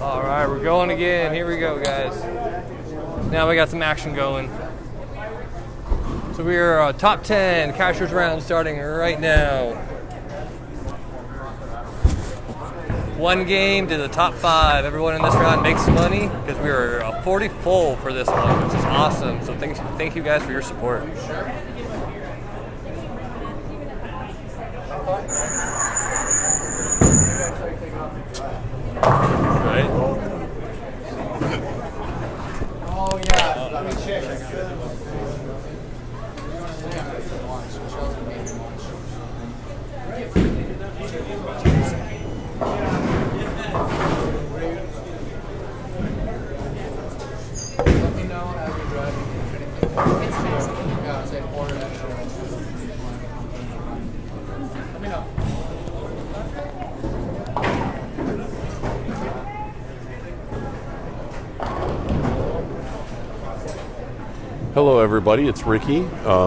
All right, we're going again. Here we go, guys. Now we got some action going. So we are top 10 cashers round starting right now. One game to the top 5. Everyone in this round makes money because we are 40 full for this one, which is awesome. So thank you guys for your support. Right? Oh yeah, let me check. Let me know as you're driving if anything. Yeah, say order extra. Let me know. Hello everybody, it's Ricky.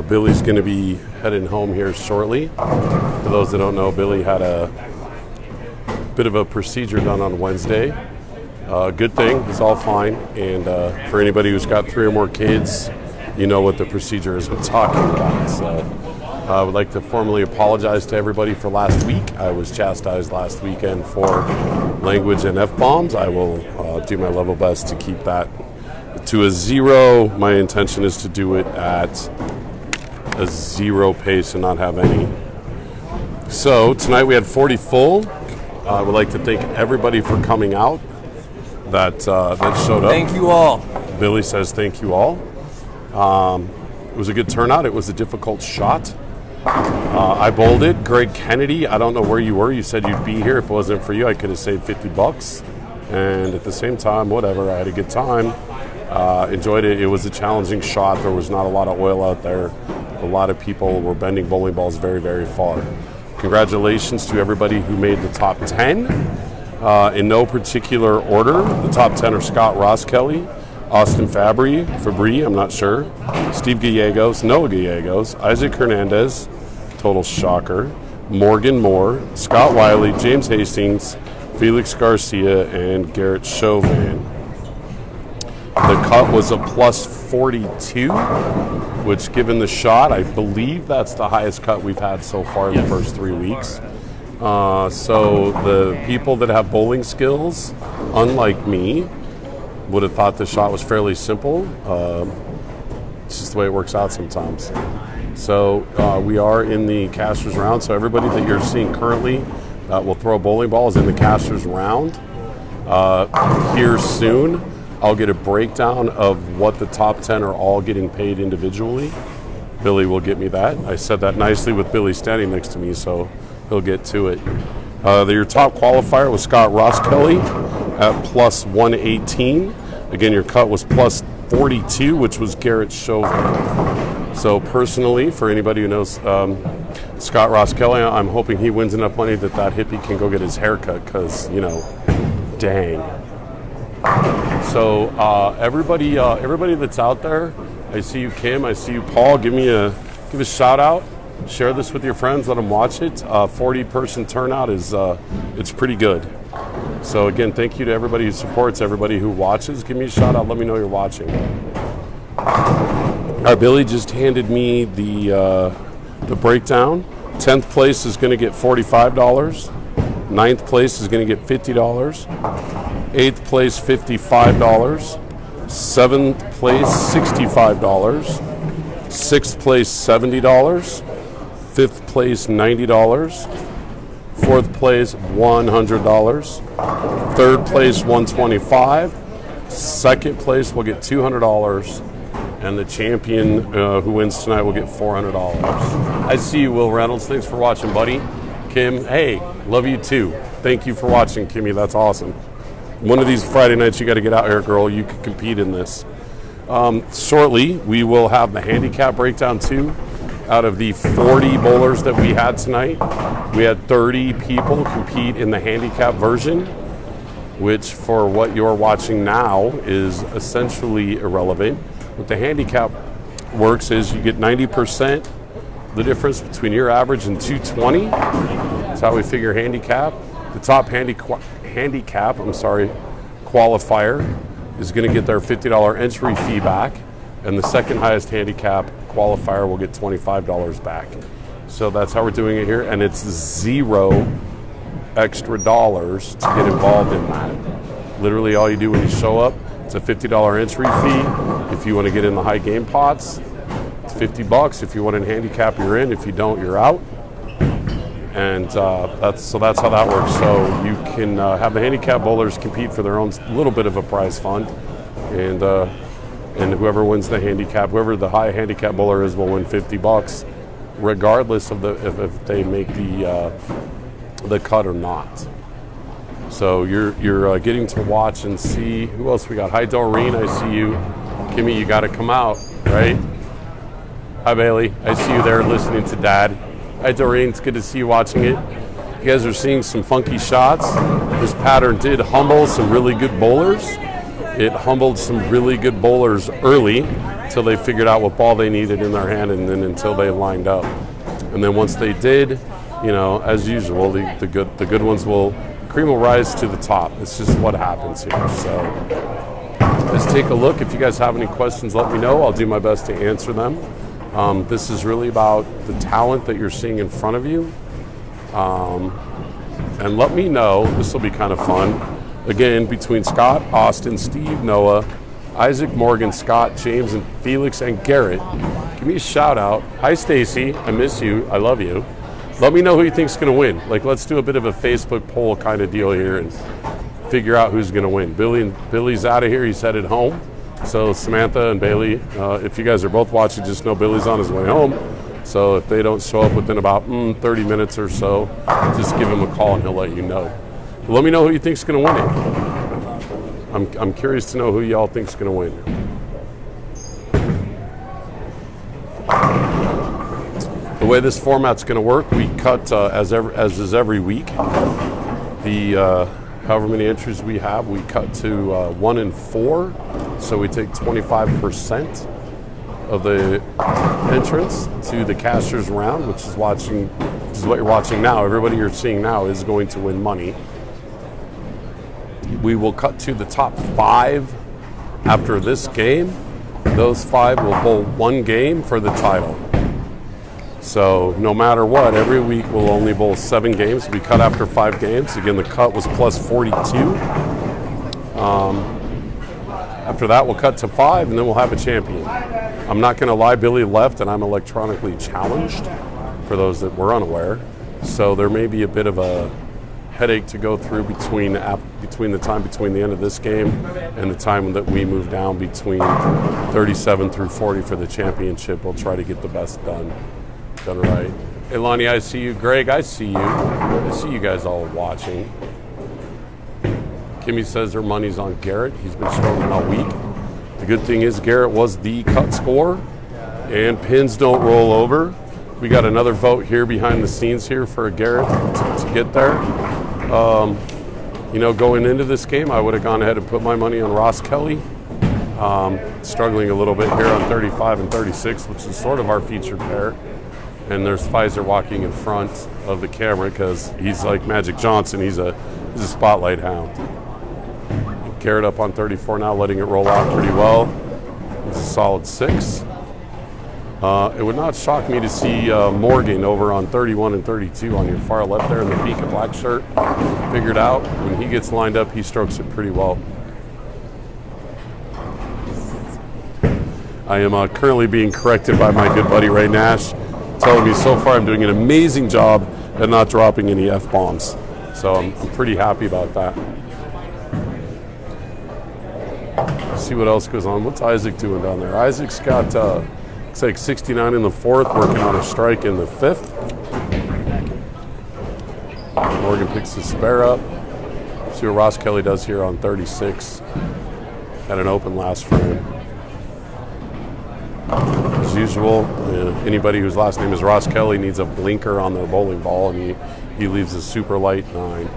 Billy's going to be heading home here shortly. For those that don't know, Billy had a bit of a procedure done on Wednesday. Good thing, he's all fine. And for anybody who's got 3 or more kids, you know what the procedure is I'm talking about. So I would like to formally apologize to everybody for last week. I was chastised last weekend for language and F-bombs. I will do my level best to keep that to a 0. My intention is to do it at a 0 pace and not have any. So tonight we had 40 full. I would like to thank everybody for coming out that showed up. Thank you all. Billy says thank you all. It was a good turnout. It was a difficult shot. I bowled it. Greg Kennedy, I don't know where you were. You said you'd be here. If it wasn't for you, I could have saved $50. And at the same time, whatever, I had a good time. Enjoyed it. It was a challenging shot. There was not a lot of oil out there. A lot of people were bending bowling balls very, very far. Congratulations to everybody who made the top 10. In no particular order, the top 10 are Scott Ross-Kelly, Austin Fabry, I'm not sure, Steve Gallegos, Noah Gallegos, Isaac Hernandez, total shocker, Morgan Moore, Scott Wiley, James Hastings, Felix Garcia, and Garrett Chauvin. The cut was a plus 42, which given the shot, I believe that's the highest cut we've had so far in the first 3 weeks. So the people that have bowling skills, unlike me, would have thought the shot was fairly simple. It's just the way it works out sometimes. So we are in the casters round. So everybody that you're seeing currently that will throw bowling balls in the casters round. Here soon, I'll get a breakdown of what the top 10 are all getting paid individually. Billy will get me that. I said that nicely with Billy standing next to me, so he'll get to it. Your top qualifier was Scott Ross-Kelly at plus 118. Again, your cut was plus 42, which was Garrett Chauvin. So personally, for anybody who knows Scott Ross-Kelly, I'm hoping he wins enough money that hippie can go get his haircut because, dang. So everybody that's out there, I see you, Kim. I see you, Paul. Give a shout out. Share this with your friends. Let them watch it. 40-person turnout is it's pretty good. So again, thank you to everybody who supports, everybody who watches. Give me a shout out. Let me know you're watching. Billy just handed me the breakdown. 10th place is going to get $45. 9th place is going to get $50. 8th place, $55. 7th place, $65. 6th place, $70. 5th place, $90. 4th place, $100. 3rd place, $125. 2nd place will get $200. And the champion who wins tonight will get $400. I see you, Will Reynolds. Thanks for watching, buddy. Kim, hey, love you too. Thank you for watching, Kimmy. That's awesome. One of these Friday nights, you got to get out here, girl. You can compete in this. Shortly, we will have the handicap breakdown too. Out of the 40 bowlers that we had tonight, we had 30 people compete in the handicap version, which for what you're watching now is essentially irrelevant. What the handicap works is you get 90% the difference between your average and 220. That's how we figure handicap. The top handicap qualifier is going to get their $50 entry fee back, and the second highest handicap qualifier will get $25 back. So that's how we're doing it here, and it's $0 extra dollars to get involved in that. Literally all you do when you show up, it's a $50 entry fee. If you want to get in the high game pots, it's $50. If you want to handicap, you're in. If you don't, you're out. And that's how that works. So you can have the handicap bowlers compete for their own little bit of a prize fund, and whoever wins the handicap, whoever the high handicap bowler is, will win $50, regardless of if they make the cut or not. So you're getting to watch and see who else we got. Hi Doreen, I see you. Kimmy, you got to come out, right? Hi Bailey, I see you there listening to Dad. Hi Doreen, it's good to see you watching it. You guys are seeing some funky shots. This pattern did humble some really good bowlers. It humbled some really good bowlers early until they figured out what ball they needed in their hand, and then until they lined up. And then once they did, as usual, the good ones cream will rise to the top. It's just what happens here. So let's take a look. If you guys have any questions, let me know. I'll do my best to answer them. This is really about the talent that you're seeing in front of you. And let me know, this will be kind of fun. Again, between Scott, Austin, Steve, Noah, Isaac, Morgan, Scott, James, and Felix, and Garrett, give me a shout out. Hi Stacy, I miss you, I love you. Let me know who you think's gonna win. Like, let's do a bit of a Facebook poll kind of deal here and figure out who's gonna win. Billy's out of here, he's headed home. So Samantha and Bailey, if you guys are both watching, just know Billy's on his way home. So if they don't show up within about 30 minutes or so, just give him a call and he'll let you know. But let me know who you think's going to win it. I'm curious to know who y'all think's going to win. The way this format's going to work, we cut as is every week. The however many entries we have, we cut to 1 and 4. So we take 25% of the entrance to the cashier's round, which is what you're watching now. Everybody you're seeing now is going to win money. We will cut to the top 5 after this game. Those 5 will bowl 1 game for the title. So no matter what, every week we'll only bowl 7 games. We cut after 5 games. Again, the cut was plus 42. After that, we'll cut to 5, and then we'll have a champion. I'm not going to lie, Billy left, and I'm electronically challenged, for those that were unaware. So there may be a bit of a headache to go through between the time between the end of this game and the time that we move down between 37 through 40 for the championship. We'll try to get the best done right. Hey, Lonnie, I see you. Greg, I see you. I see you guys all watching. Kimmy says her money's on Garrett. He's been struggling all week. The good thing is Garrett was the cut score, and pins don't roll over. We got another vote here behind the scenes here for Garrett to get there. Going into this game, I would have gone ahead and put my money on Ross Kelly. Struggling a little bit here on 35 and 36, which is sort of our featured pair. And there's Pfizer walking in front of the camera because he's like Magic Johnson. He's a spotlight hound. Garrett up on 34 now, letting it roll out pretty well. It's a solid 6. It would not shock me to see Morgan over on 31 and 32 on your far left there in the pink and black shirt. Figured out when he gets lined up, he strokes it pretty well. I am currently being corrected by my good buddy Ray Nash, telling me so far I'm doing an amazing job at not dropping any F-bombs. So I'm pretty happy about that. See what else goes on. What's Isaac doing down there? Isaac's got looks like 69 in the 4th, working on a strike in the 5th. Morgan picks his spare up. See what Ross Kelly does here on 36. Had an open last frame. As usual, anybody whose last name is Ross Kelly needs a blinker on their bowling ball, and he leaves a super light 9.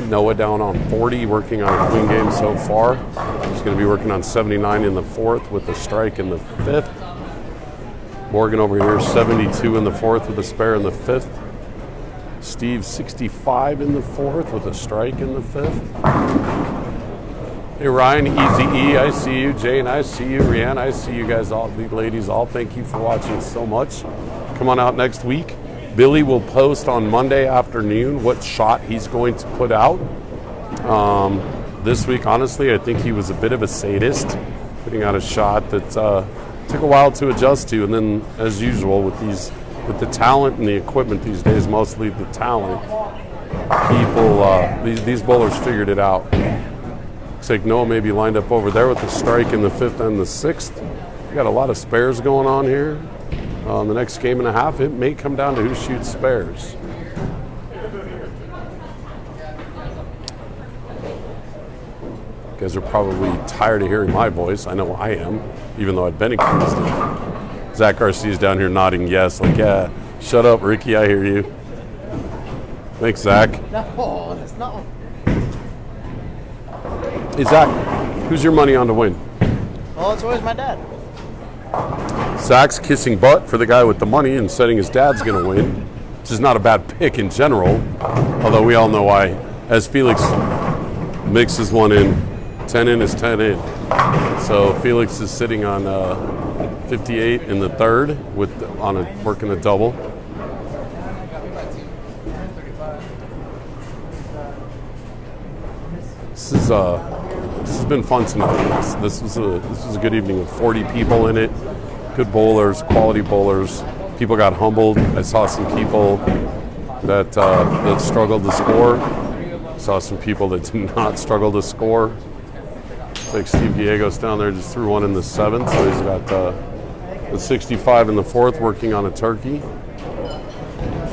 Noah down on 40, working on a clean game so far. He's going to be working on 79 in the 4th with a strike in the 5th. Morgan over here, 72 in the 4th with a spare in the 5th. Steve 65 in the 4th with a strike in the 5th. Hey Ryan, Easy E, I see you. Jane, I see you. Rihanna, I see you guys all. The ladies all, thank you for watching so much. Come on out next week. Billy will post on Monday afternoon what shot he's going to put out. This week, honestly, I think he was a bit of a sadist, putting out a shot that took a while to adjust to. And then, as usual, with the talent and the equipment these days, mostly the talent, people, these bowlers figured it out. Looks like Noah may be lined up over there with the strike in the 5th and the 6th. We got a lot of spares going on here. The next game and a half, it may come down to who shoots spares. You guys are probably tired of hearing my voice. I know I am, even though I've been accused of. Zach Garcia's down here nodding yes, like, yeah, shut up, Ricky, I hear you. Thanks, Zach. No, that's not. Hey, Zach, who's your money on to win? Well, it's always my dad. Zach's kissing butt for the guy with the money and saying his dad's going to win, which is not a bad pick in general, although we all know why. As Felix mixes one in, 10 in is 10 in. So Felix is sitting on 58 in the 3rd working a double. This has been fun tonight. This was a good evening with 40 people in it. Good bowlers, quality bowlers. People got humbled. I saw some people that struggled to score. Saw some people that did not struggle to score. It's like Steve Gallegos down there just threw one in the 7th, so he's got the 65 in the 4th working on a turkey.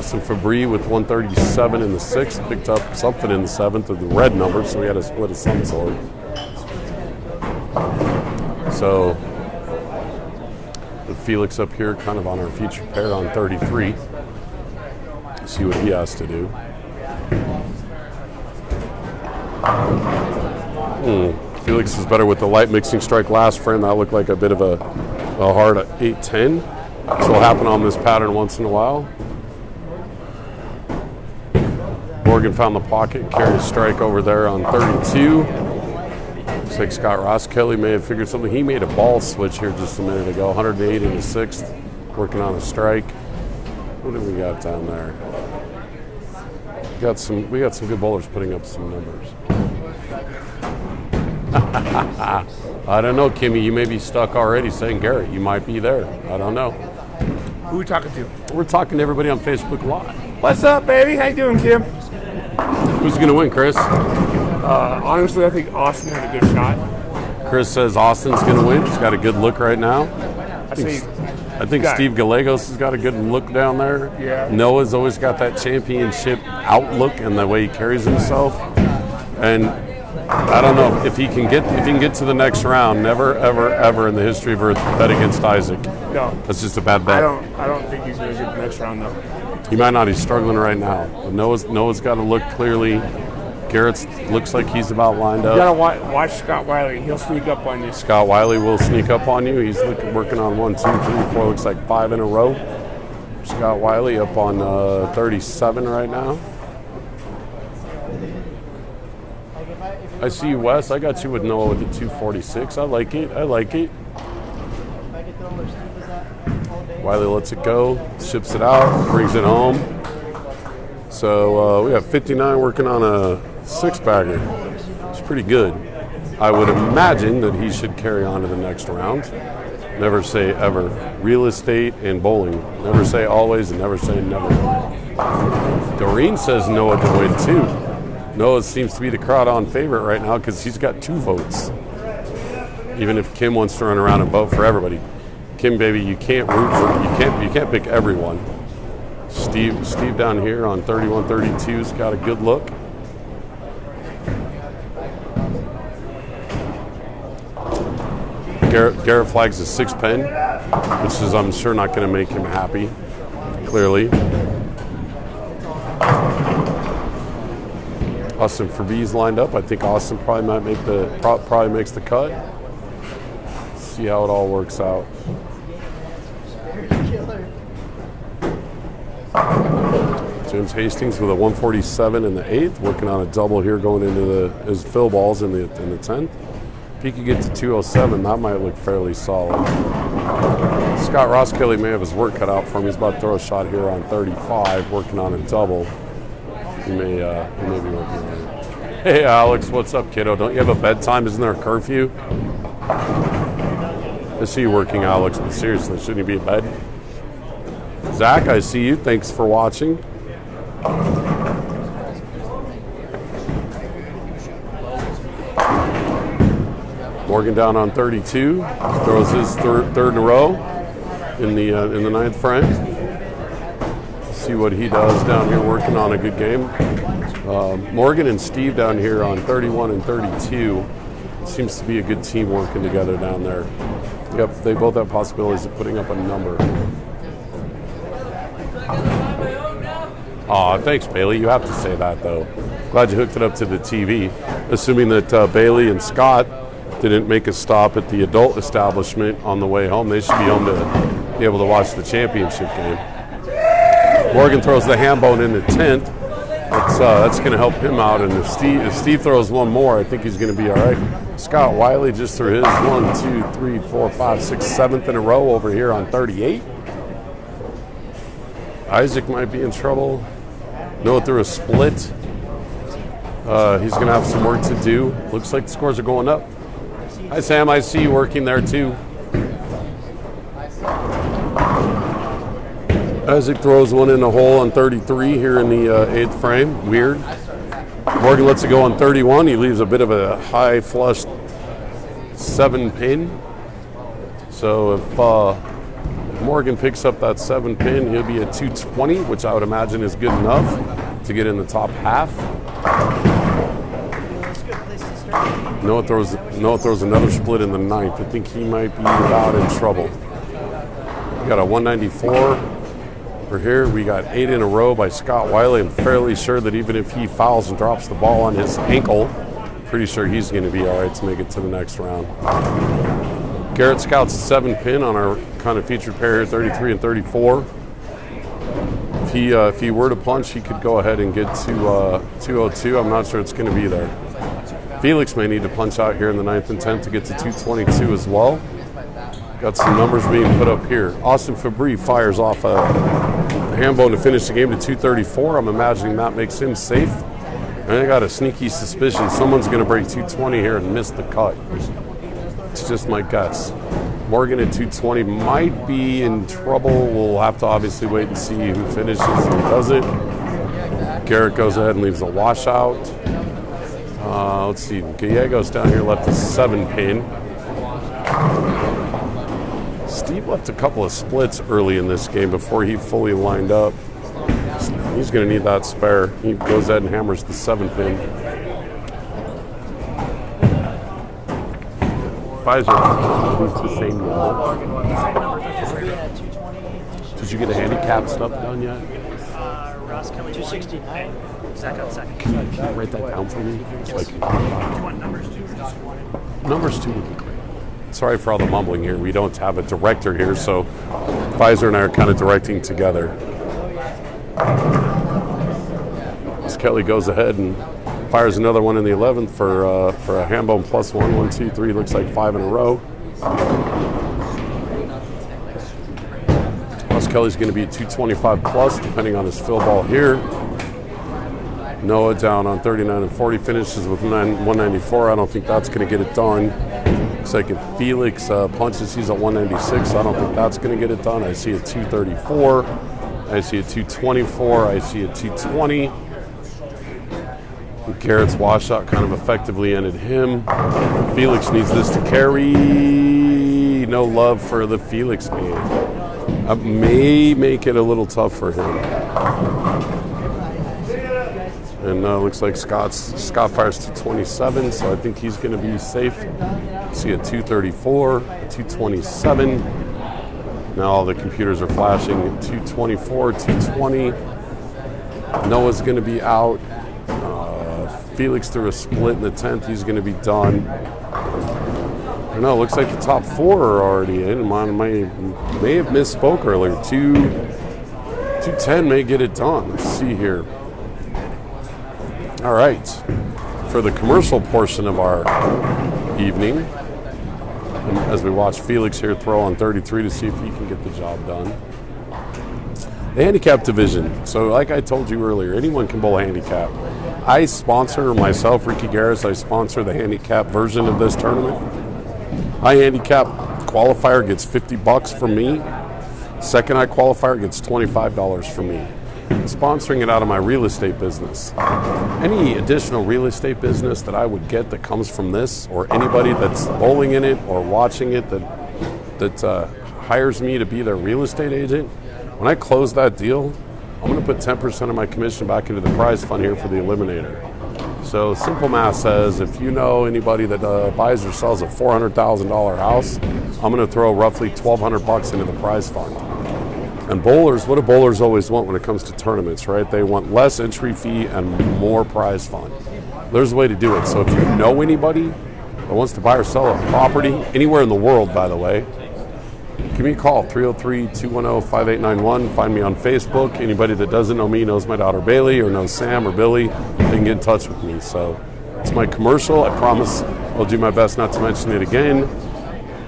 Some Fabry with 137 in the 6th, picked up something in the 7th of the red number, so we had a split of some sort. So, with Felix up here, kind of on our feature pair on 33. See what he has to do. Felix is better with the light mixing strike last frame. That looked like a bit of a hard 8-10. This will happen on this pattern once in a while. Morgan found the pocket, carried a strike over there on 32. Looks like Scott Ross Kelly may have figured something. He made a ball switch here just a minute ago. 108 in the 6th, working on a strike. What do we got down there? We got some good bowlers putting up some numbers. I don't know, Kimmy. You may be stuck already saying Garrett. You might be there. I don't know. Who are we talking to? We're talking to everybody on Facebook Live. What's up, baby? How you doing, Kim? Who's going to win, Chris? Honestly, I think Austin had a good shot. Chris says Austin's going to win. He's got a good look right now. I think Steve Gallegos has got a good look down there. Yeah. Noah's always got that championship outlook and the way he carries himself. And I don't know if he can get to the next round. Never, ever, ever in the history of Earth bet against Isaac. No, that's just a bad bet. I don't think he's going to get the next round though. He might not. He's struggling right now. But Noah's got to look clearly. Garrett looks like he's about lined up. You got to watch Scott Wiley. He'll sneak up on you. Scott Wiley will sneak up on you. He's working on 1, 2, 3, 4. Looks like 5 in a row. Scott Wiley up on 37 right now. I see you, Wes. I got you with Noah with the 246. I like it. Wiley lets it go, ships it out, brings it home. So we have 59 working on a 6-bagger. It's pretty good. I would imagine that he should carry on to the next round. Never say ever. Real estate and bowling. Never say always and never say never. Doreen says Noah to win too. Noah seems to be the crowd-on favorite right now because he's got 2 votes. Even if Kim wants to run around and vote for everybody. Kim, baby, you can't root for, you can't pick everyone. Steve down here on 31-32's got a good look. Garrett flags a 6-pen, which is, I'm sure, not going to make him happy, clearly. Austin Fabry's lined up. I think Austin probably makes the cut. See how it all works out. James Hastings with a 147 in the 8th, working on a double here going into his fill balls in the 10th. If he could get to 207, that might look fairly solid. Scott Roskilly may have his work cut out for him. He's about to throw a shot here on 35, working on a double. He may be working on it. Hey, Alex, what's up, kiddo? Don't you have a bedtime? Isn't there a curfew? I see you working, Alex, but seriously, shouldn't you be in bed? Zach, I see you. Thanks for watching. Morgan down on 32. Throws his third in a row in the 9th frame. See what he does down here, working on a good game. Morgan and Steve down here on 31 and 32. Seems to be a good team working together down there. Yep, they both have possibilities of putting up a number. Aw, thanks, Bailey. You have to say that, though. Glad you hooked it up to the TV. Assuming that Bailey and Scott didn't make a stop at the adult establishment on the way home, they should be home to be able to watch the championship game. Morgan throws the ham bone in the 10th. That's going to help him out. And if Steve throws one more, I think he's going to be all right. Scott Wiley just threw his 1, 2, 3, 4, 5, 6, 7th in a row over here on 38. Isaac might be in trouble. Noah threw a split. He's going to have some work to do. Looks like the scores are going up. Hi, Sam. I see you working there, too. Isaac throws one in the hole on 33 here in the 8th frame. Weird. Morgan lets it go on 31. He leaves a bit of a high flush 7 pin. So if Morgan picks up that 7 pin, he'll be at 220, which I would imagine is good enough to get in the top half. Noah throws another split in the 9th. I think he might be about in trouble. We got a 194 for here. We got 8 in a row by Scott Wiley. I'm fairly sure that even if he fouls and drops the ball on his ankle, pretty sure he's going to be all right to make it to the next round. Garrett scouts a 7 pin on our kind of featured pair here, 33 and 34. If he were to punch, he could go ahead and get to 202. I'm not sure it's going to be there. Felix may need to punch out here in the 9th and 10th to get to 222 as well. Got some numbers being put up here. Austin Fabry fires off a ham bone to finish the game to 234. I'm imagining that makes him safe. And I got a sneaky suspicion someone's going to break 220 here and miss the cut. It's just my guess. Morgan at 220 might be in trouble. We'll have to obviously wait and see who finishes and who doesn't. Garrett goes ahead and leaves a washout. Let's see. Gallegos down here left a 7 pin. Steve left a couple of splits early in this game before he fully lined up. He's going to need that spare. He goes ahead and hammers the 7 pin. Pfizer, who's the same number? Did you get a handicap stuff done yet? Ross Kelly 269. Zach on second. Can you write that down for me? So I can Numbers 2. Numbers 2 would be great. Sorry for all the mumbling here. We don't have a director here, so Pfizer and I are kind of directing together. As Kelly goes ahead and fires another one in the 11th for a ham bone plus 1, 1, 2, 3. Looks like 5 in a row. Plus Kelly's going to be 225 plus, depending on his fill ball here. Noah down on 39 and 40, finishes with 194. I don't think that's going to get it done. Looks like if Felix punches, he's at 196. I don't think that's going to get it done. I see a 234. I see a 224. I see a 220. Garrett's washout kind of effectively ended him. Felix needs this to carry. No love for the Felix man. That may make it a little tough for him. And looks like Scott fires 227, so I think he's going to be safe. See a 234, a 227. Now all the computers are flashing. 224, 220. Noah's going to be out. Felix threw a split in the 10th. He's going to be done. I don't know. Looks like the top 4 are already in. I may have misspoke earlier. 210 may get it done. Let's see here. All right. For the commercial portion of our evening, as we watch Felix here throw on 33 to see if he can get the job done. The handicap division. So like I told you earlier, anyone can bowl a handicap. I sponsor myself, Ricky Garris. I sponsor the handicap version of this tournament. My handicap qualifier gets $50 from me. Second high qualifier gets $25 from me. I'm sponsoring it out of my real estate business. Any additional real estate business that I would get that comes from this, or anybody that's bowling in it or watching it that hires me to be their real estate agent, when I close that deal, I'm going to put 10% of my commission back into the prize fund here for the Eliminator. So simple math says if you know anybody that buys or sells a $400,000 house, I'm going to throw roughly $1,200 into the prize fund. And bowlers, what do bowlers always want when it comes to tournaments, right? They want less entry fee and more prize fund. There's a way to do it. So if you know anybody that wants to buy or sell a property, anywhere in the world, by the way, give me a call, 303-210-5891. Find me on Facebook. Anybody that doesn't know me knows my daughter Bailey or knows Sam or Billy, they can get in touch with me. So it's my commercial. I promise I'll do my best not to mention it again.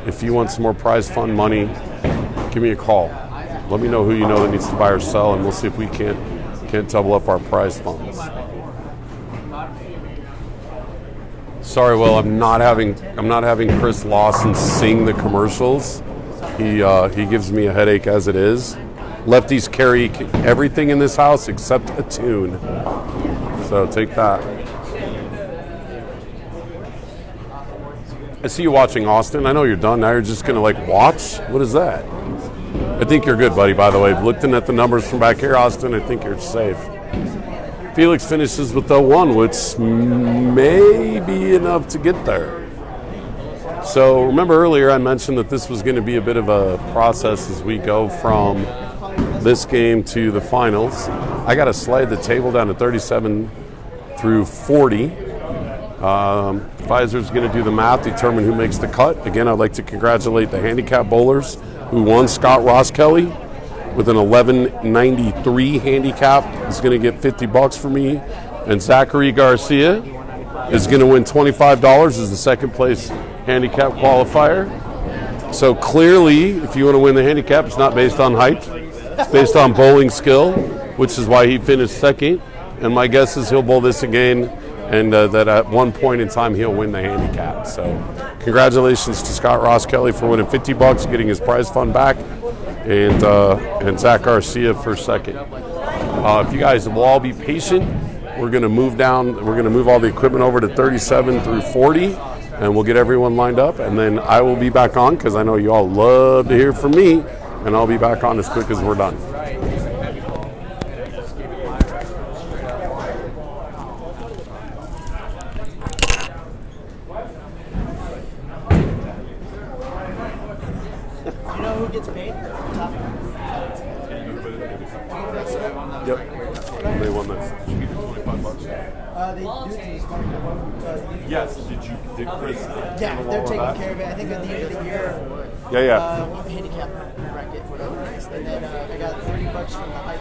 If you want some more prize fund money, give me a call. Let me know who you know that needs to buy or sell, and we'll see if we can't double up our prize funds. Sorry, Will, I'm not having Chris Lawson sing the commercials. He gives me a headache as it is. Lefties carry everything in this house except a tune. So take that. I see you watching, Austin. I know you're done. Now you're just going to watch? What is that? I think you're good, buddy, by the way. Looking at the numbers from back here, Austin, I think you're safe. Felix finishes with the 1, which may be enough to get there. So remember earlier I mentioned that this was going to be a bit of a process as we go from this game to the finals. I got to slide the table down to 37 through 40. Pfizer's going to do the math, determine who makes the cut. Again, I'd like to congratulate the handicap bowlers who won. Scott Ross Kelly with an 1193 handicap is going to get $50 from me. And Zachary Garcia is going to win $25 as the second place handicap qualifier. So clearly, if you want to win the handicap, it's not based on height. It's based on bowling skill, which is why he finished second. And my guess is he'll bowl this again, and that at one point in time he'll win the handicap. So congratulations to Scott Ross Kelly for winning $50, getting his prize fund back, and Zach Garcia for second. If you guys will all be patient, we're going to move down. We're going to move all the equipment over to 37 through 40, and we'll get everyone lined up. And then I will be back on because I know you all love to hear from me, and I'll be back on as quick as we're done. Who gets paid? Yep. They won this. Did you give you $25? They do these. Yes. Did Chris? Yeah, they're taking care of it. I think at the end of the year, Yeah. we'll have a handicap bracket, whatever it is. And then I got $30 from the high.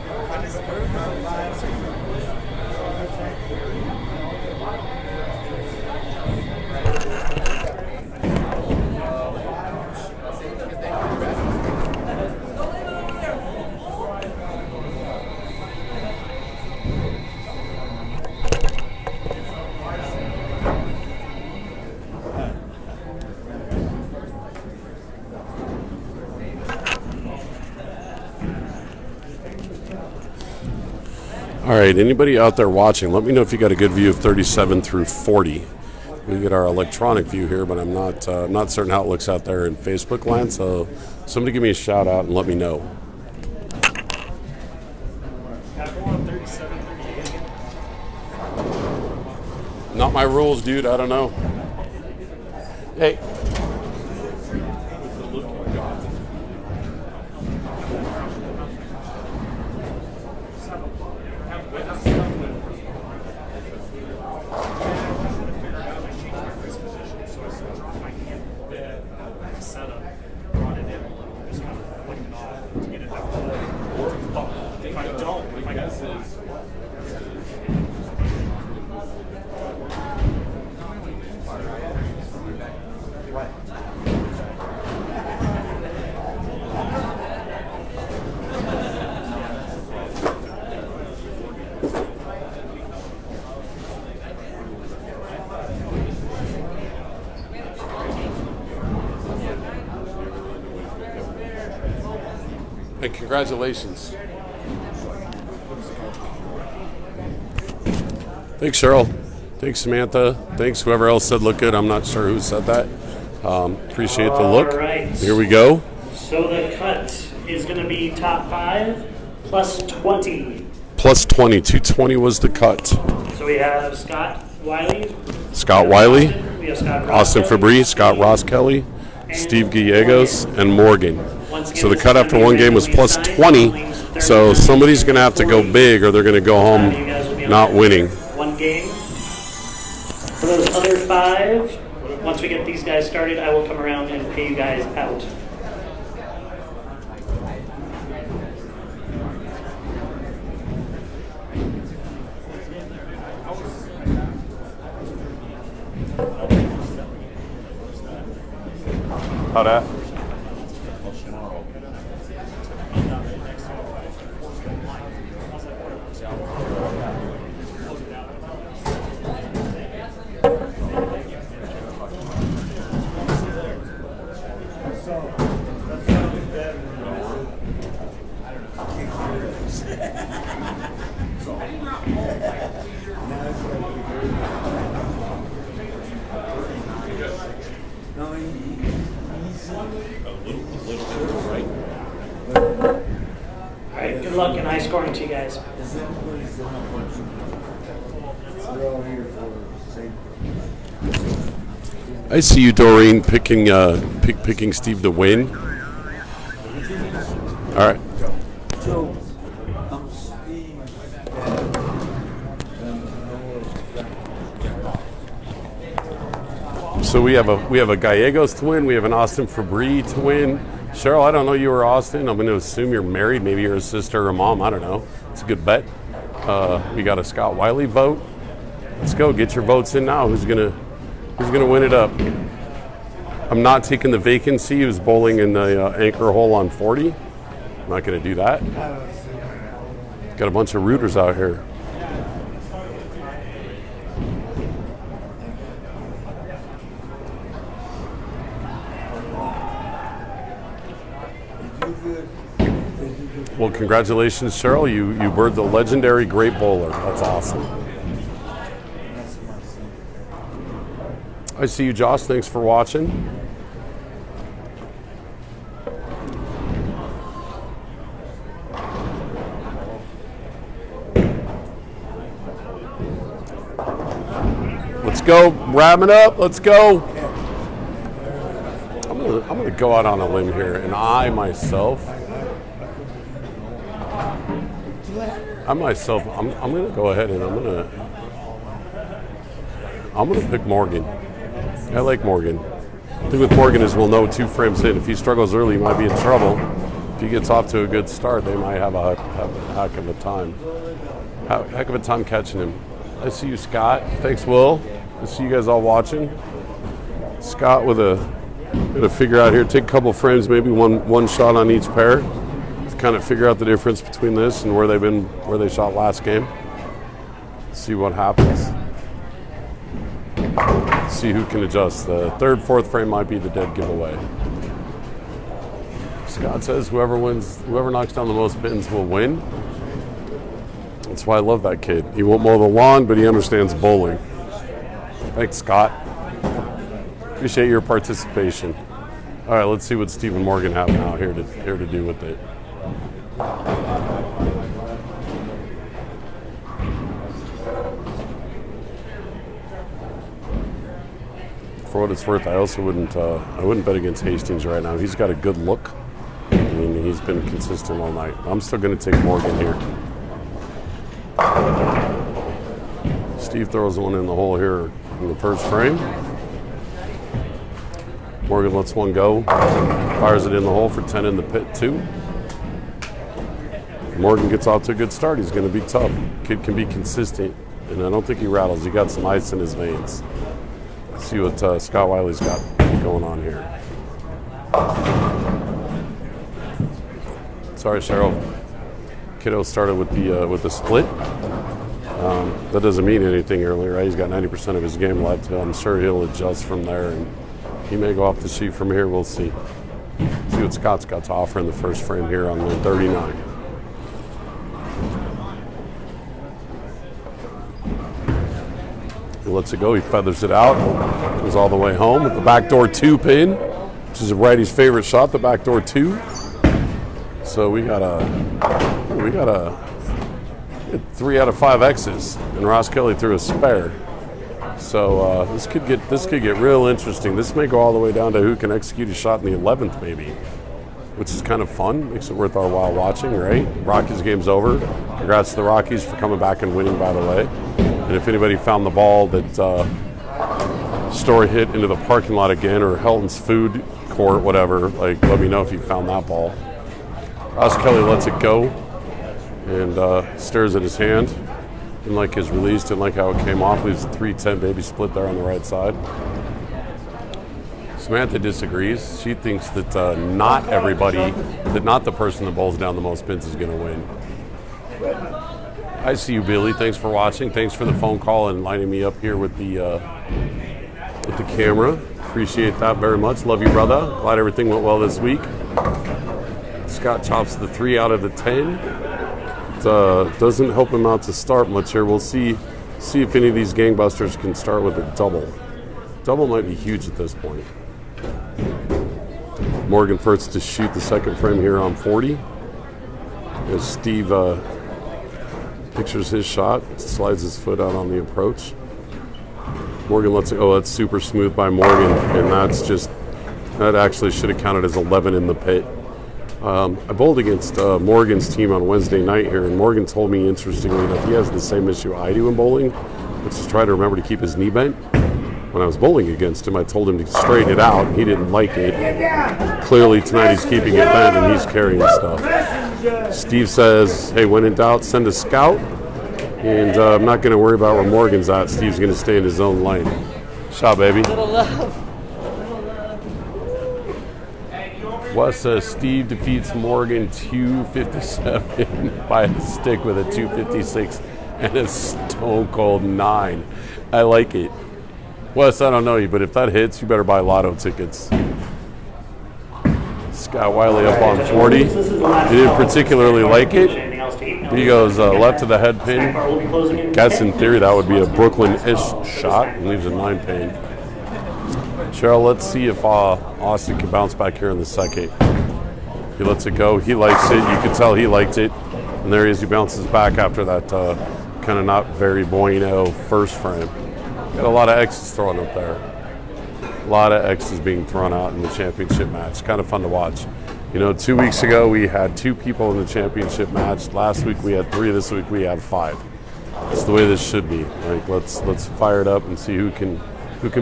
All right, anybody out there watching, let me know if you got a good view of 37 through 40. We get our electronic view here, but I'm not certain how it looks out there in Facebook land, so somebody give me a shout out and let me know. Not my rules, dude. I don't know. Hey. And congratulations. Thanks, Cheryl. Thanks, Samantha. Thanks, whoever else said look good. I'm not sure who said that. Appreciate the look. All right. Here we go. So the cut is going to be top 5 plus 20. Plus 20. 220 was the cut. So we have Scott Wiley. Scott Wiley, We have Scott Austin Fabry, Scott Ross Kelly, Steve Gallegos, and Morgan. So the cut after one game was plus 20. So somebody's going to have to go big or they're going to go home not winning. One game. For those other 5, once we get these guys started, I will come around and pay you guys out. How that? All right, good luck and high scoring to you guys. I see you, Doreen, picking Steve to win. All right. So, Steve. So we have a Gallegos to win. We have an Austin Fabry to win. Cheryl, I don't know you or Austin. I'm going to assume you're married. Maybe you're a sister or a mom. I don't know. It's a good bet. We got a Scott Wiley vote. Let's go. Get your votes in now. Who's gonna win it up? I'm not taking the vacancy. He was bowling in the anchor hole on 40. I'm not going to do that. Got a bunch of rooters out here. Well, congratulations, Cheryl. You were the legendary great bowler. That's awesome. I see you, Josh. Thanks for watching. Let's go. Wrap it up. Let's go. I'm gonna go out on a limb here, and I'm gonna go ahead and I'm gonna pick Morgan. I like Morgan. The thing with Morgan is we'll know 2 frames in. If he struggles early, he might be in trouble. If he gets off to a good start, they might have a heck of a time. Heck of a time catching him. I see you, Scott. Thanks, Will. I see you guys all watching. Scott with gonna figure out here, take a couple frames, maybe one shot on each pair. To kind of figure out the difference between this and where they shot last game. See what happens. See who can adjust. The 3rd, 4th frame might be the dead giveaway. Scott says whoever knocks down the most pins will win. That's why I love that kid. He won't mow the lawn, but he understands bowling. Thanks, Scott. Appreciate your participation. All right, let's see what Steve and Morgan have now here to do with it. For what it's worth, I also wouldn't bet against Hastings right now. He's got a good look, and he's been consistent all night. I'm still going to take Morgan here. Steve throws one in the hole here in the 1st frame. Morgan lets one go, fires it in the hole for 10 in the pit, 2. Morgan gets off to a good start. He's going to be tough. Kid can be consistent, and I don't think he rattles. He got some ice in his veins. Let's see what Scott Wiley's got going on here. Sorry, Cheryl. Kiddo started with the split. That doesn't mean anything earlier, right? He's got 90% of his game left. I'm sure he'll adjust from there, and he may go off the sheet from here. We'll see. See what Scott's got to offer in the first frame here on the 39. He lets it go. He feathers it out. Goes all the way home with the backdoor 2 pin, which is a righty's favorite shot, the backdoor 2. So we got a 3 out of 5 X's, and Ross Kelly threw a spare. So this could get real interesting. This may go all the way down to who can execute a shot in the 11th, maybe, which is kind of fun. Makes it worth our while watching, right? Rockies game's over. Congrats to the Rockies for coming back and winning, by the way. And if anybody found the ball that Story hit into the parking lot again, or Helton's food court, whatever, like, let me know if you found that ball. Ross Kelly lets it go and stares at his hand. Didn't like his release, didn't like how it came off. Leaves a 3-10 baby split there on the right side. Samantha disagrees. She thinks that not the person that bowls down the most pins is going to win. I see you, Billy. Thanks for watching. Thanks for the phone call and lining me up here with the camera. Appreciate that very much. Love you, brother. Glad everything went well this week. Scott chops the 3 out of the 10. Doesn't help him out to start much here. We'll see if any of these gangbusters can start with a double. Double might be huge at this point. Morgan first to shoot the second frame here on 40. As Steve pictures his shot, slides his foot out on the approach. Morgan lets it go. That's super smooth by Morgan, and that actually should have counted as 11 in the pit. I bowled against Morgan's team on Wednesday night here, and Morgan told me, interestingly, that he has the same issue I do in bowling, which is try to remember to keep his knee bent. When I was bowling against him, I told him to straighten it out. He didn't like it. Clearly tonight he's keeping it bent and he's carrying stuff. Steve says, hey, when in doubt, send a scout. And I'm not going to worry about where Morgan's at. Steve's going to stay in his own lane. Shot, baby. Little love. Wes says Steve defeats Morgan 257 by a stick with a 256 and a stone cold 9. I like it. Wes, I don't know you, but if that hits, you better buy lotto tickets. Scott Wiley up on 40. He didn't particularly like it. He goes left to the head pin. Guess in theory that would be a Brooklyn-ish shot and leaves a 9 pin. Cheryl, let's see if Austin can bounce back here in the second. He lets it go. He likes it. You can tell he liked it. And there he is. He bounces back after that kind of not very bueno first frame. Got a lot of X's thrown up there. A lot of X's being thrown out in the championship match. Kind of fun to watch. You know, 2 weeks ago we had 2 people in the championship match. Last week we had 3. This week we have 5. That's the way this should be. Like, let's fire it up and see who can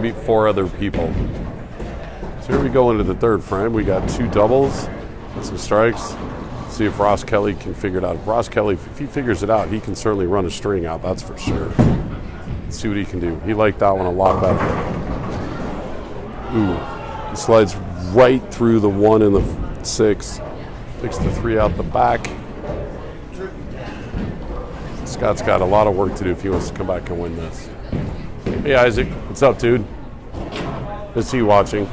beat 4 other people. So here we go into the third frame. We got 2 doubles and some strikes. See if Ross Kelly can figure it out. If Ross Kelly, if he figures it out, he can certainly run a string out, that's for sure. Let's see what he can do. He liked that one a lot better. Ooh, he slides right through the 1 and the 6. Picks the 3 out the back. Scott's got a lot of work to do if he wants to come back and win this. Hey Isaac, what's up, dude? Good to see you watching.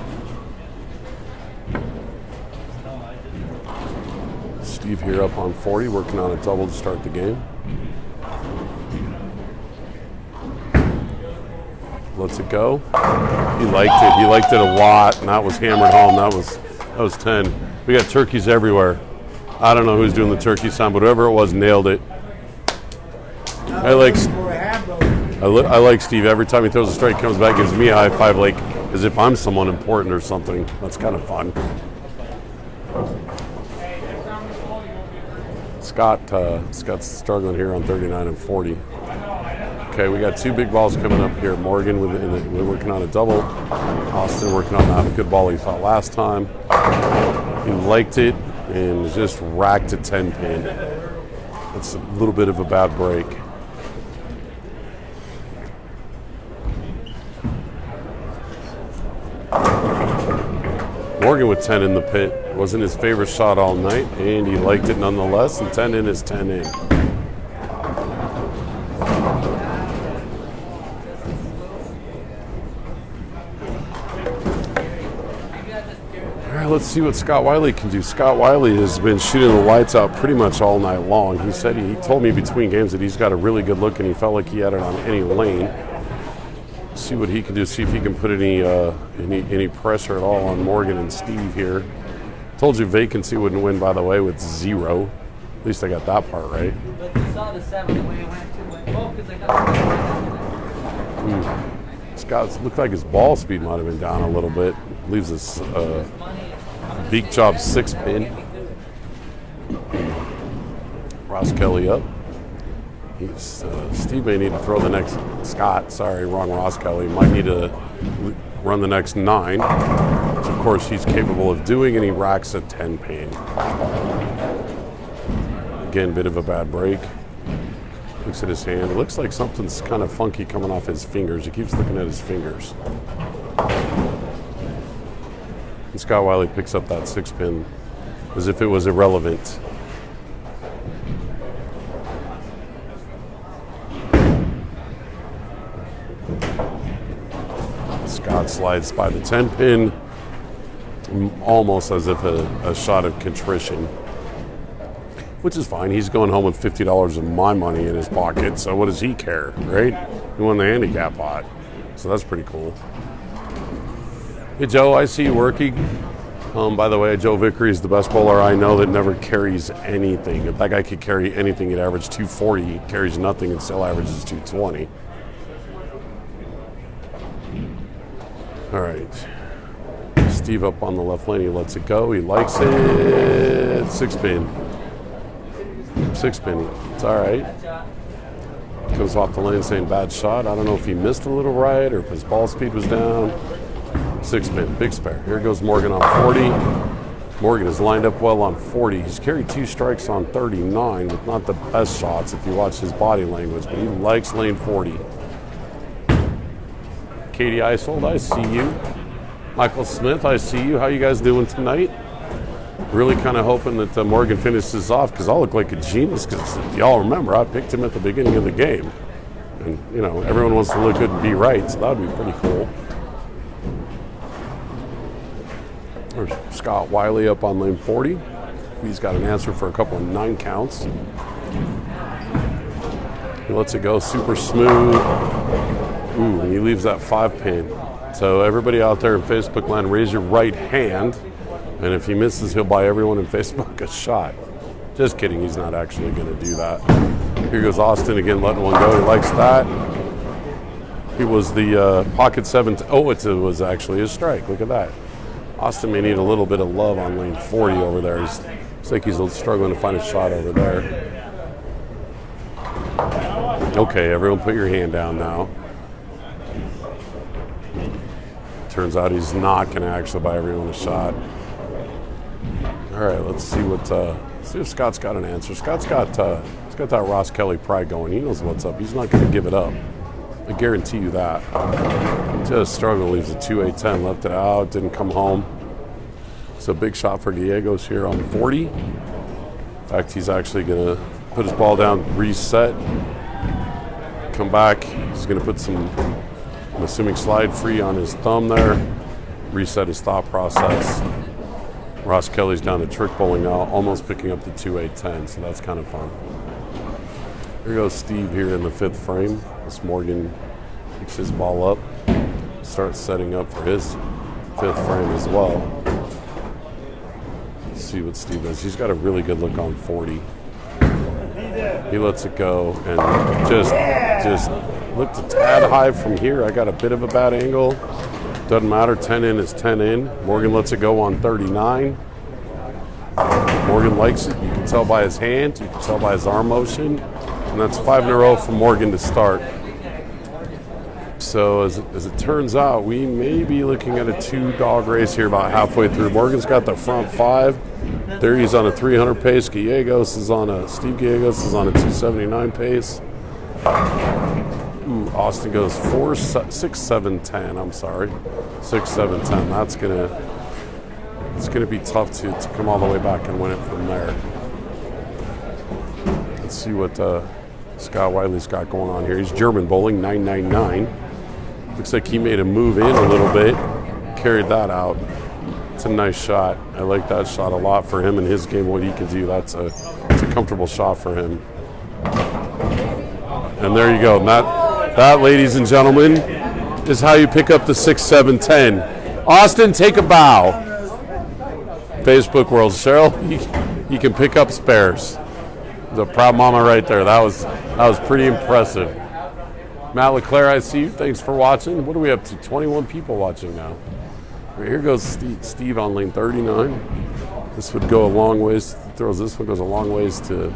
Steve here up on 40, working on a double to start the game. Lets it go. He liked it. He liked it a lot, and that was hammered home. That was 10. We got turkeys everywhere. I don't know who's doing the turkey sound, but whoever it was nailed it. I like Steve. Every time he throws a strike, he comes back, gives me a high five, like as if I'm someone important or something. That's kind of fun. Scott's struggling here on 39 and 40. Okay, we got 2 big balls coming up here. Morgan we're working on a double. Austin working on that good ball he thought last time. He liked it and just racked a 10 pin. That's a little bit of a bad break. Morgan with 10 in the pit. Wasn't his favorite shot all night, and he liked it nonetheless, and 10 in is 10 in. All right, let's see what Scott Wiley can do. Scott Wiley has been shooting the lights out pretty much all night long. He said he told me between games that he's got a really good look and he felt like he had it on any lane. See what he can do. See if he can put any pressure at all on Morgan and Steve here. Told you vacancy wouldn't win, by the way, with 0. At least I got that part right. But you saw the 7 the way it went to oh, because I got Scott looked like his ball speed might have been down a little bit. Leaves us beak job 6 pin. Ross Kelly up. Steve may need to throw the next Scott. Sorry, wrong Ross Kelly. Might need to run the next 9, which of course he's capable of doing, and he racks a 10 pin. Again, bit of a bad break. Looks at his hand. It looks like something's kind of funky coming off his fingers. He keeps looking at his fingers. And Scott Wiley picks up that 6 pin as if it was irrelevant. Scott slides by the 10 pin, almost as if a shot of contrition, which is fine. He's going home with $50 of my money in his pocket, so what does he care, right? He won the handicap pot, so that's pretty cool. Hey, Joe, I see you working. By the way, Joe Vickery is the best bowler I know that never carries anything. If that guy could carry anything, he'd average 240. He carries nothing and still averages 220. All right. Steve up on the left lane. He lets it go. He likes it. 6 pin. 6 pin. It's all right. Comes off the lane saying bad shot. I don't know if he missed a little right or if his ball speed was down. 6 pin. Big spare. Here goes Morgan on 40. Morgan is lined up well on 40. He's carried 2 strikes on 39 with not the best shots if you watch his body language, but he likes lane 40. Katie Isold, I see you. Michael Smith, I see you. How you guys doing tonight? Really kind of hoping that Morgan finishes off because I'll look like a genius because if y'all remember, I picked him at the beginning of the game. And, you know, everyone wants to look good and be right, so that would be pretty cool. There's Scott Wiley up on lane 40. He's got an answer for a couple of 9 counts. He lets it go super smooth. Ooh, and he leaves that 5 pin. So everybody out there in Facebook land, raise your right hand. And if he misses, he'll buy everyone in Facebook a shot. Just kidding, he's not actually going to do that. Here goes Austin again, letting one go. He likes that. He was the pocket 7. Oh, it was actually a strike. Look at that. Austin may need a little bit of love on lane 40 over there. It's like he's struggling to find a shot over there. Okay, everyone put your hand down now. Turns out he's not going to actually buy everyone a shot. All right, let's see see if Scott's got an answer. Scott's got that Ross Kelly pride going. He knows what's up. He's not going to give it up. I guarantee you that. Just struggled. Leaves a 2-8-10. Left it out. Didn't come home. So big shot for Gallegos here on 40. In fact, he's actually going to put his ball down, reset, come back. He's going to put some, I'm assuming, slide free on his thumb there. Reset his thought process. Ross Kelly's down to trick bowling now, almost picking up the 2-8-10, so that's kind of fun. Here goes Steve here in the 5th frame. This Morgan picks his ball up, starts setting up for his 5th frame as well. Let's see what Steve does. He's got a really good look on 40. He lets it go and just looked a tad high from here. I got a bit of a bad angle. Doesn't matter, 10 in is 10 in. Morgan lets it go on 39. Morgan likes it. You can tell by his hand. You can tell by his arm motion. And that's 5 in a row for Morgan to start. So as it turns out, we may be looking at a 2-dog race here about halfway through. Morgan's got the front 5. There he's on a 300 pace. Steve Gallegos is on a 279 pace. Ooh, Austin goes 4, 6, 7, 10. I'm sorry, 6, 7, 10. It's gonna be tough to come all the way back and win it from there. Let's see what Scott Wiley's got going on here. He's German bowling 999. Looks like he made a move in a little bit, carried that out. It's a nice shot. I like that shot a lot for him in his game, what he can do. It's a comfortable shot for him. And there you go. And that, ladies and gentlemen, is how you pick up the 6, 7, 10. Austin, take a bow. Facebook world. Cheryl, you can pick up spares. The proud mama right there. That was pretty impressive. Matt LeClaire, I see you. Thanks for watching. What are we up to? 21 people watching now. Here goes Steve on lane 39. This would go a long ways. Throws this one, goes a long ways to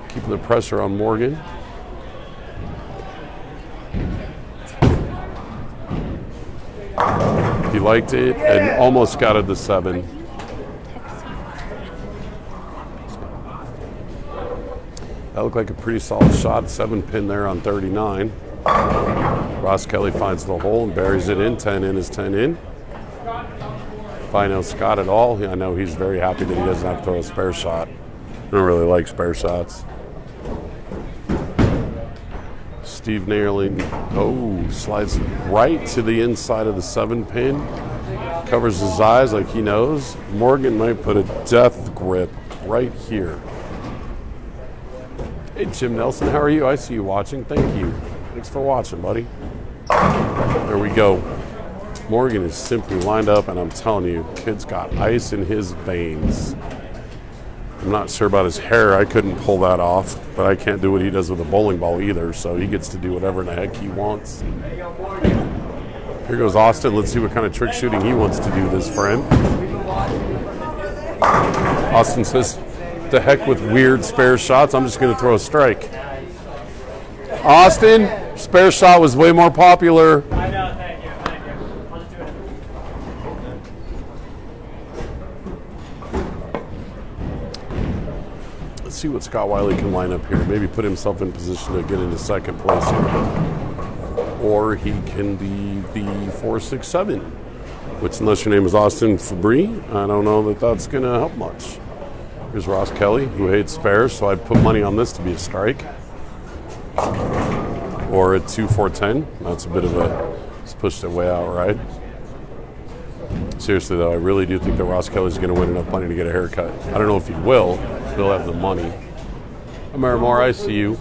keeping the pressure on Morgan. He liked it and almost got it to 7. That looked like a pretty solid shot. 7 pin there on 39. Ross Kelly finds the hole and buries it in. 10 in is 10 in. If I know Scott at all, I know he's very happy that he doesn't have to throw a spare shot. I don't really like spare shots. Steve nailing, slides right to the inside of the 7 pin. Covers his eyes like he knows. Morgan might put a death grip right here. Hey, Jim Nelson, how are you? I see you watching. Thank you. Thanks for watching, buddy. There we go. Morgan is simply lined up, and I'm telling you, kid's got ice in his veins. I'm not sure about his hair. I couldn't pull that off, but I can't do what he does with a bowling ball either, so he gets to do whatever in the heck he wants. Here goes Austin. Let's see what kind of trick shooting he wants to do this for him. Austin says, the heck with weird spare shots. I'm just going to throw a strike. Austin, spare shot was way more popular. I know, thank you. I'll just do it. Let's see what Scott Wiley can line up here. Maybe put himself in position to get into second place here. Or he can be the 4, 6, 7. Which, unless your name is Austin Fabry, I don't know that that's going to help much. Here's Ross Kelly, who hates spares, so I'd put money on this to be a strike. Or a 2, 4, 10. That's a bit of a, just pushed it way out, right? Seriously, though, I really do think that Ross Kelly's going to win enough money to get a haircut. I don't know if he will. He'll have the money. Marimar, I see you.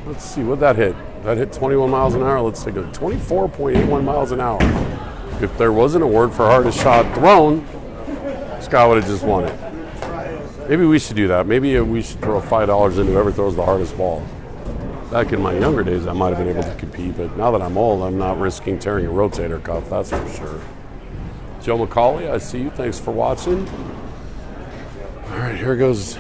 Let's see, what'd that hit? That hit 21 miles an hour. Let's take a 24.81 miles an hour. If there wasn't a word for hardest shot thrown, Scott would have just won it. Maybe we should do that. Maybe we should throw $5 into whoever throws the hardest ball. Back in my younger days, I might have been able to compete, but now that I'm old, I'm not risking tearing a rotator cuff, that's for sure. Joe McCauley, I see you. Thanks for watching. All right, here goes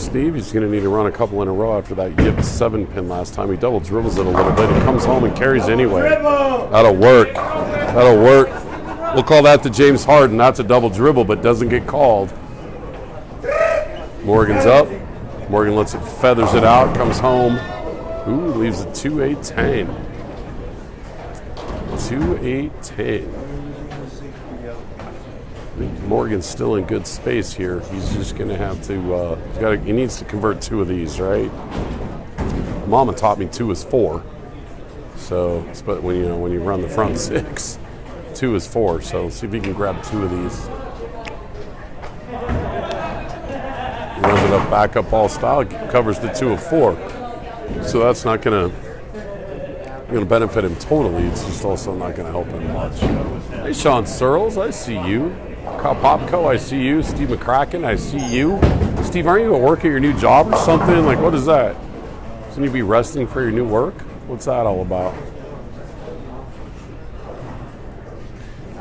Steve. He's going to need to run a couple in a row after that yipped 7 pin last time. He double dribbles it a little bit. He comes home and carries anyway. That'll work. That'll work. We'll call that the James Harden. That's a double dribble, but doesn't get called. Morgan's up. Morgan lets it, feathers it out, comes home. Ooh, leaves a 2-8-10. 2-8-10. I think Morgan's still in good space here. He's just going to have to, he needs to convert 2 of these, right? Mama taught me 2 is 4. So, but when you run the front 6, 2 is 4. So let's see if he can grab 2 of these. He runs it up, back up all style, covers the 2 of 4. So that's not going to benefit him totally. It's just also not going to help him much. Hey, Sean Searles, I see you. Popco, I see you. Steve McCracken, I see you. Steve, aren't you at work at your new job or something? Like, what is that? Shouldn't you be resting for your new work? What's that all about?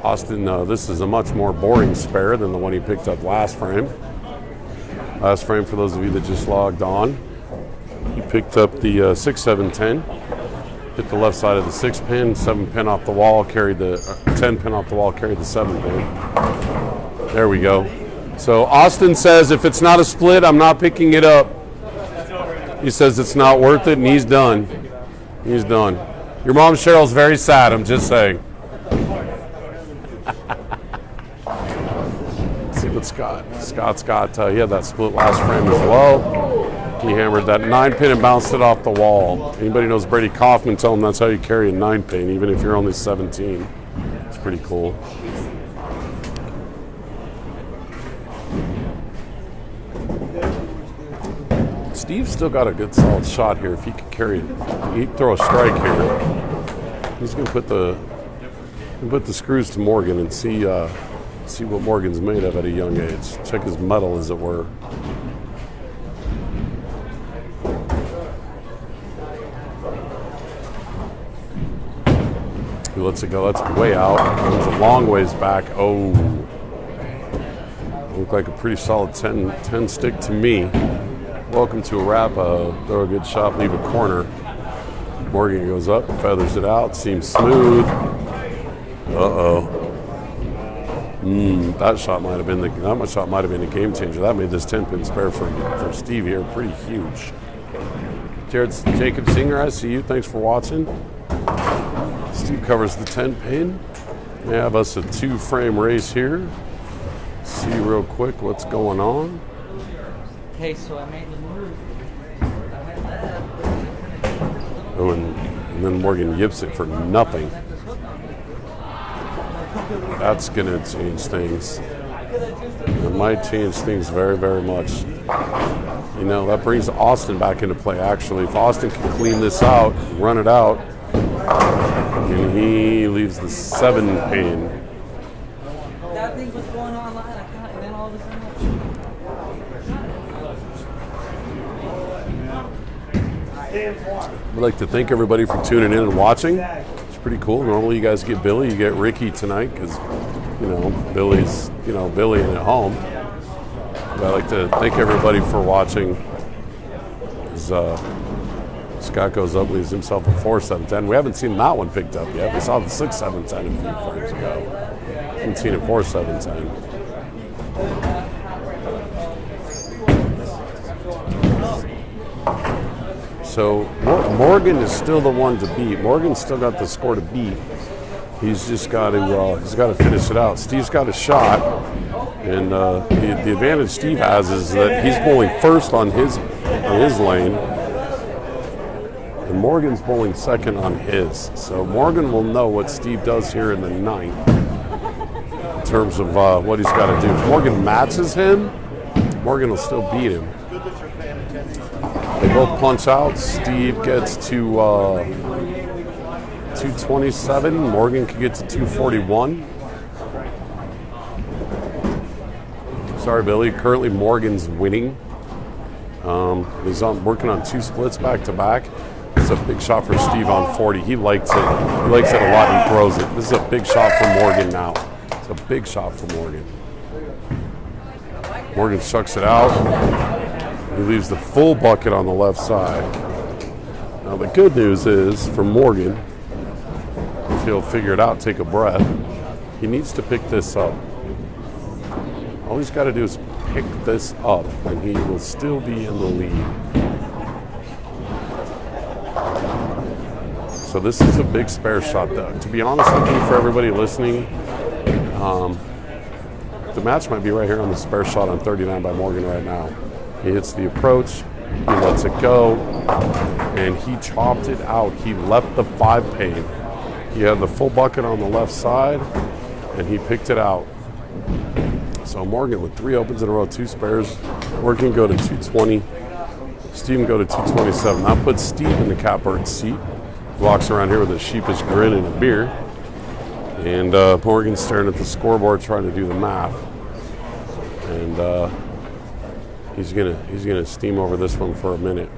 Austin, this is a much more boring spare than the one he picked up last frame. Last frame, for those of you that just logged on, he picked up the 6, 7, 10. Hit the left side of the 6 pin, 7 pin off the wall, carried the 10 pin off the wall, carried the 7 pin. There we go. So Austin says if it's not a split, I'm not picking it up. He says it's not worth it, and he's done. He's done. Your mom Cheryl's very sad, I'm just saying. Let's see with Scott. Scott's got, he had that split last frame as well. He hammered that 9-pin and bounced it off the wall. Anybody knows Brady Kaufman, tell him that's how you carry a 9-pin, even if you're only 17. It's pretty cool. Steve's still got a good solid shot here. If he could carry it, he'd throw a strike here. He's going to put the screws to Morgan and see what Morgan's made of at a young age. Check his metal, as it were. He lets it go. That's way out. It's a long ways back. Oh, looked like a pretty solid 10 stick to me. Welcome to Arapahoe. Throw a good shot, leave a corner. Morgan goes up, feathers it out, seems smooth. That shot might have been a game changer. That made this 10-pin spare for Steve here pretty huge. Jacob Singer, I see you. Thanks for watching. Steve covers the 10-pin. We have us a 2-frame race here. See real quick what's going on. Okay, so I made the move. Oh, and then Morgan yips it for nothing. That's going to change things. It might change things very, very much. You know, that brings Austin back into play, actually. If Austin can clean this out, run it out, and he leaves the 7-pin. That thing was going online, and then all of a sudden. I'd like to thank everybody for tuning in and watching. It's pretty cool. Normally you guys get Billy, you get Ricky tonight because, you know, Billy's, Billy and at home. But I'd like to thank everybody for watching. As, Scott goes up, leaves himself a 4-7-10. We haven't seen that one picked up yet. We saw the 6-7-10 a few frames ago. Haven't seen a 4-7-10. So Morgan is still the one to beat. Morgan's still got the score to beat. He's just got to finish it out. Steve's got a shot, and the advantage Steve has is that he's bowling first on his lane, and Morgan's bowling second on his. So Morgan will know what Steve does here in the 9th in terms of what he's got to do. If Morgan matches him, Morgan will still beat him. They both punch out. Steve gets to 227. Morgan can get to 241. Sorry, Billy. Currently, Morgan's winning. He's working on 2 splits back to back. It's a big shot for Steve on 40. He likes it. He likes it a lot. He throws it. This is a big shot for Morgan now. It's a big shot for Morgan. Morgan chucks it out. He leaves the full bucket on the left side. Now the good news is for Morgan, if he'll figure it out, take a breath, he needs to pick this up. All he's got to do is pick this up and he will still be in the lead. So this is a big spare shot though. To be honest with you, for everybody listening, the match might be right here on the spare shot on 39 by Morgan right now. He hits the approach, he lets it go, and he chopped it out. He left the 5-pin. He had the full bucket on the left side, and he picked it out. So Morgan with 3 opens in a row, 2 spares. Morgan go to 220. Steve can go to 227. That puts Steve in the catbird seat. Walks around here with a sheepish grin and a beer. And Morgan's staring at the scoreboard trying to do the math. And he's gonna steam over this one for a minute.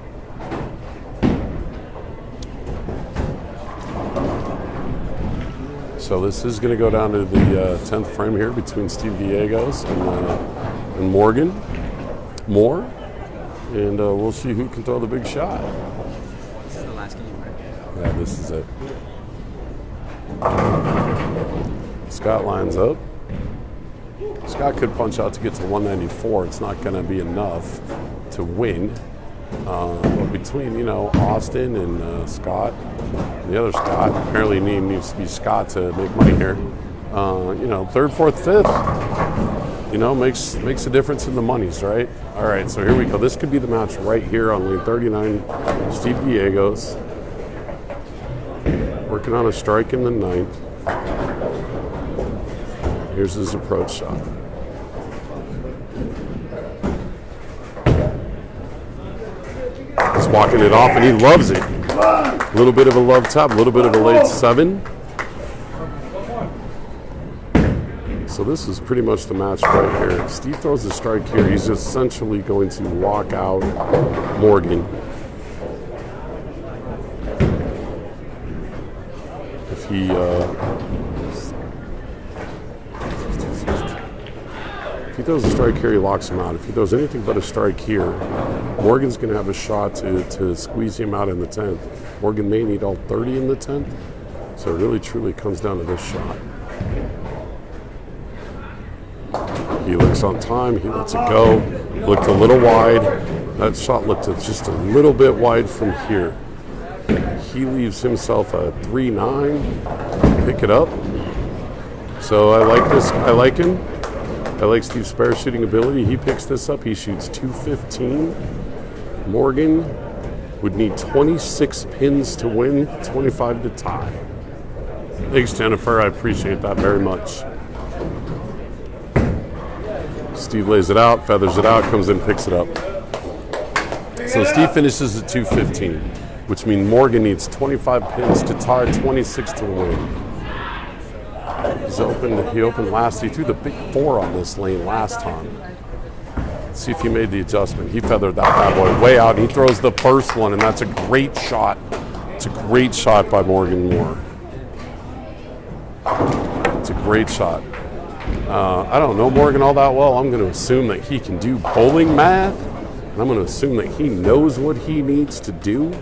So this is gonna go down to the 10th frame here between Steve Gallegos and Morgan Moore, and we'll see who can throw the big shot. This is the last game, right? Yeah, this is it. Scott lines up. Scott could punch out to get to 194. It's not going to be enough to win. But between, Austin and Scott, and the other Scott, apparently needs to be Scott to make money here. 3rd, 4th, 5th. you know, makes a difference in the monies, right? All right, so here we go. This could be the match right here on lane 39. Steve Gallegos working on a strike in the 9th. Here's his approach shot. He's walking it off, and he loves it. A little bit of a love tap, a little bit of a late 7. So this is pretty much the match right here. Steve throws a strike here. He's essentially going to lock out Morgan. If he throws a strike here, he locks him out. If he throws anything but a strike here, Morgan's going to have a shot to squeeze him out in the 10th. Morgan may need all 30 in the 10th. So it really truly comes down to this shot. He looks on time, he lets it go. Looked a little wide. That shot looked just a little bit wide from here. He leaves himself a 3-9. Pick it up. So I like this. I like him. I like Steve's parachuting ability. He picks this up. He shoots 215. Morgan would need 26 pins to win, 25 to tie. Thanks, Jennifer. I appreciate that very much. Steve lays it out, feathers it out, comes in, picks it up. So Steve finishes at 215, which means Morgan needs 25 pins to tie, 26 to win. He opened last. He threw the big 4 on this lane last time. Let's see if he made the adjustment. He feathered that bad boy way out. He throws the first one, and that's a great shot. It's a great shot by Morgan Moore. It's a great shot. I don't know Morgan all that well. I'm going to assume that he can do bowling math, and I'm going to assume that he knows what he needs to do.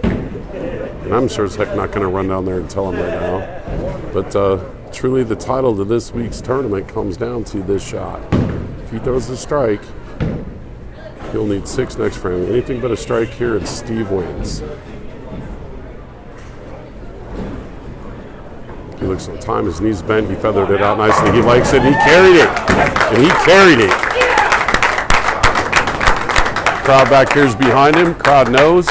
And I'm sure as heck not going to run down there and tell him right now. But truly the title to this week's tournament comes down to this shot. If he throws a strike, he'll need 6 next frame. Anything but a strike here, and Steve wins. He looks on time, his knees bent, he feathered it out nicely. He likes it, and he carried it. And he carried it. Crowd back here is behind him. Crowd knows.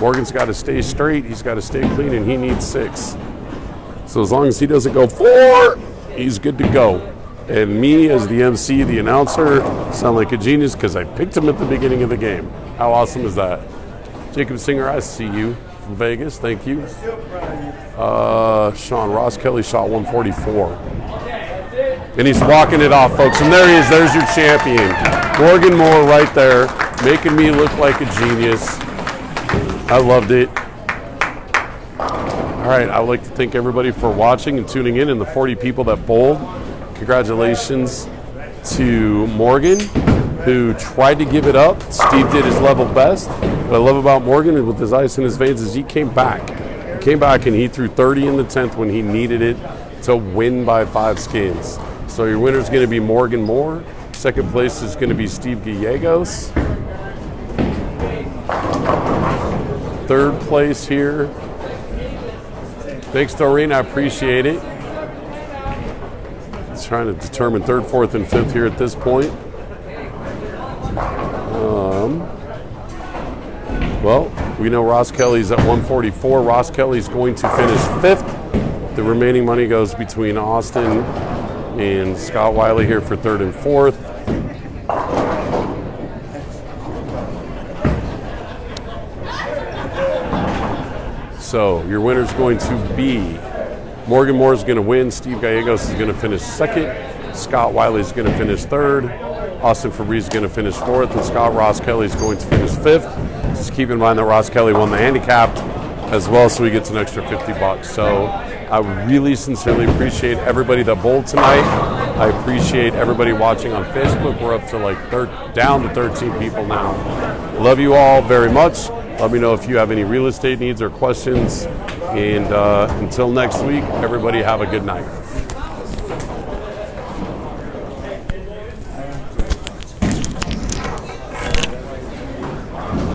Morgan's got to stay straight, he's got to stay clean, and he needs 6. So as long as he doesn't go 4, he's good to go. And me, as the MC, the announcer, sound like a genius because I picked him at the beginning of the game. How awesome is that? Jacob Singer, I see you from Vegas. Thank you. Sean, Ross Kelly shot 144. And he's walking it off, folks. And there he is. There's your champion. Morgan Moore right there, making me look like a genius. I loved it. All right, I would like to thank everybody for watching and tuning in, and the 40 people that bowled. Congratulations to Morgan, who tried to give it up. Steve did his level best. What I love about Morgan with his ice in his veins is he came back. He came back and he threw 30 in the 10th when he needed it to win by 5 skins. So your winner is going to be Morgan Moore. Second place is going to be Steve Gallegos. Third place here. Thanks, Doreen. I appreciate it. Trying to determine 3rd, 4th, and 5th here at this point. Well, we know Ross Kelly's at 144. Ross Kelly's going to finish 5th. The remaining money goes between Austin and Scott Wiley here for 3rd and 4th. So your winner's going to be Morgan Moore is going to win. Steve Gallegos is going to finish 2nd. Scott Wiley is going to finish 3rd. Austin Fabry is going to finish 4th. And Scott Ross Kelly is going to finish 5th. Just keep in mind that Ross Kelly won the handicapped as well, so he gets an extra $50. So I really sincerely appreciate everybody that bowled tonight. I appreciate everybody watching on Facebook. We're up to down to 13 people now. Love you all very much. Let me know if you have any real estate needs or questions. And until next week, everybody have a good night.